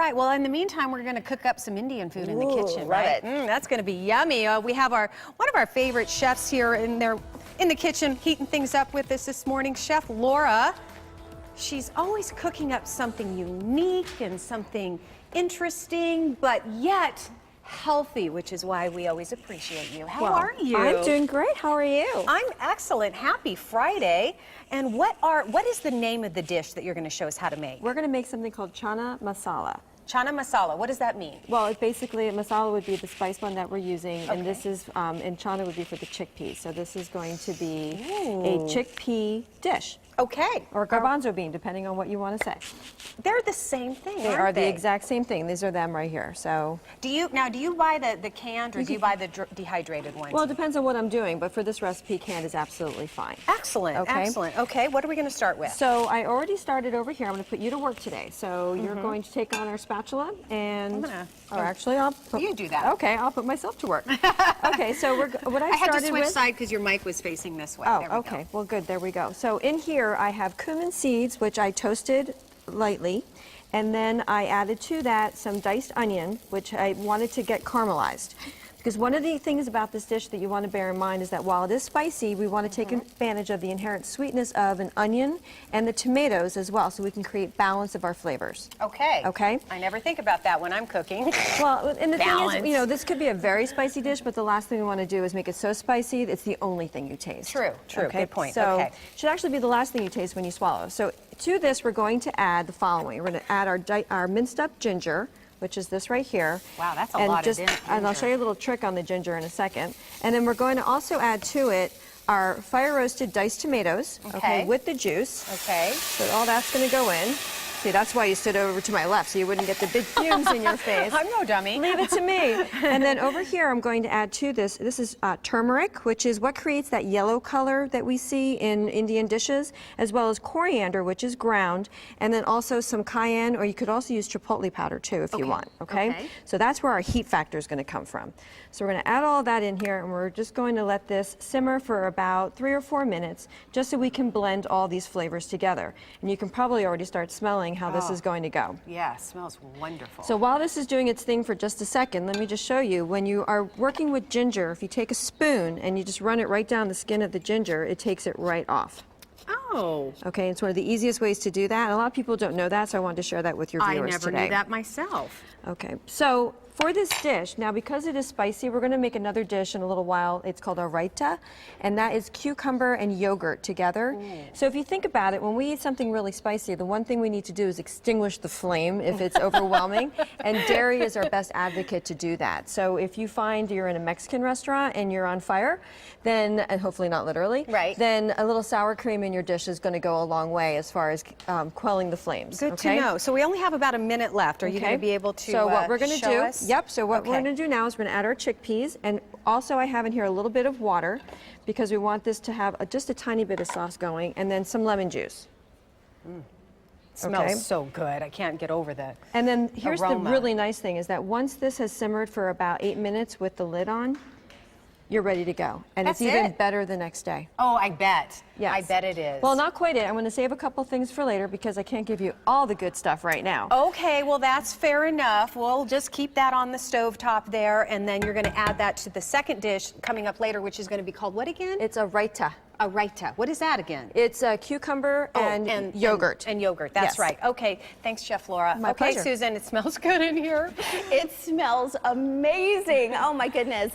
right. Well, in the meantime, we're going to cook up some Indian food in the kitchen, right? Love it. That's going to be yummy. We have one of our favorite chefs here in the kitchen heating things up with us this morning, Chef Laura. She's always cooking up something unique and something interesting, but yet healthy, which is why we always appreciate you. How are you? I'm doing great. How are you? I'm excellent. Happy Friday. And what is the name of the dish that you're going to show us how to make? We're going to make something called chana masala. Chana masala. What does that mean? Well, it's basically, masala would be the spice blend that we're using, Okay. and this is, and chana would be for the chickpeas. So this is going to be a chickpea dish. Okay. Or garbanzo bean, depending on what you want to say. They're the same thing, They aren't are they? the exact same thing. These are them right here. So. Do you buy the canned or do you buy the dehydrated ones? Well, it depends on what I'm doing, but for this recipe, canned is absolutely fine. Excellent. Okay. Excellent. Okay. What are we going to start with? So I already started over here. I'm going to put you to work today. So you're going to take on our spatula and, or actually I'll put, You do that. Okay, I'll put myself to work. Okay, so what I had started to switch with. side because your mic was facing this way. Oh, There we okay. go. Well, good. There we go. So in here I have cumin seeds, which I toasted lightly, and then I added to that some diced onion, which I wanted to get caramelized. Because one of the things about this dish that you want to bear in mind is that while it is spicy, we want to take advantage of the inherent sweetness of an onion and the tomatoes as well, so we can create balance of our flavors. Okay. Okay. I never think about that when I'm cooking. Well, and the thing Balance. is, you know, this could be a very spicy dish, but the last thing we want to do is make it so spicy it's the only thing you taste. True. Okay? Good point. So Okay. it should actually be the last thing you taste when you swallow. So to this, we're going to add the following. We're going to add our minced up ginger, which is this right here. Wow, that's a and lot of just, ginger. And I'll show you a little trick on the ginger in a second. And then we're going to also add to it our fire roasted diced tomatoes, Okay. with the juice. Okay. So all that's going to go in. See, that's why you stood over to my left, so you wouldn't get the big fumes in your face. I'm no dummy. Leave it to me. And then over here, I'm going to add to this is turmeric, which is what creates that yellow color that we see in Indian dishes, as well as coriander, which is ground, and then also some cayenne, or you could also use chipotle powder too if you want, okay? So that's where our heat factor is going to come from. So we're going to add all that in here, and we're just going to let this simmer for about 3 or 4 minutes, just so we can blend all these flavors together. And you can probably already start smelling how this is going to go. Yeah, it smells wonderful. So while this is doing its thing for just a second, let me just show you, when you are working with ginger, if you take a spoon and you just run it right down the skin of the ginger, it takes it right off. Oh. Okay, it's one of the easiest ways to do that. And a lot of people don't know that, so I wanted to share that with your viewers I never today. knew that myself. Okay, so for this dish, now because it is spicy, we're going to make another dish in a little while. It's called a raita, and that is cucumber and yogurt together. So if you think about it, when we eat something really spicy, the one thing we need to do is extinguish the flame if it's overwhelming, and dairy is our best advocate to do that. So if you find you're in a Mexican restaurant and you're on fire, then, and hopefully not literally, then a little sour cream in your dish is going to go a long way as far as quelling the flames. Good to know. So we only have about a minute left. Are you going to be able to So what we're going to show do, us? so what we're going to do now is we're going to add our chickpeas, and also I have in here a little bit of water because we want this to have just a tiny bit of sauce going, and then some lemon juice. Smells so good. I can't get over that. And then here's aroma. the really nice thing is that once this has simmered for about 8 minutes with the lid on, you're ready to go. And That's it's even it? better the next day. Oh, I bet. Yes. I bet it is. Well, not quite it. I'm going to save a couple things for later because I can't give you all the good stuff right now. Okay, well, that's fair enough. We'll just keep that on the stove top there, and then you're going to add that to the second dish coming up later, which is going to be called what again? It's a raita. A raita. What is that again? It's cucumber and yogurt. And yogurt, that's Yes. right. Okay, thanks, Chef Laura. My okay, pleasure. Susan, it smells good in here. It smells amazing. Oh my goodness.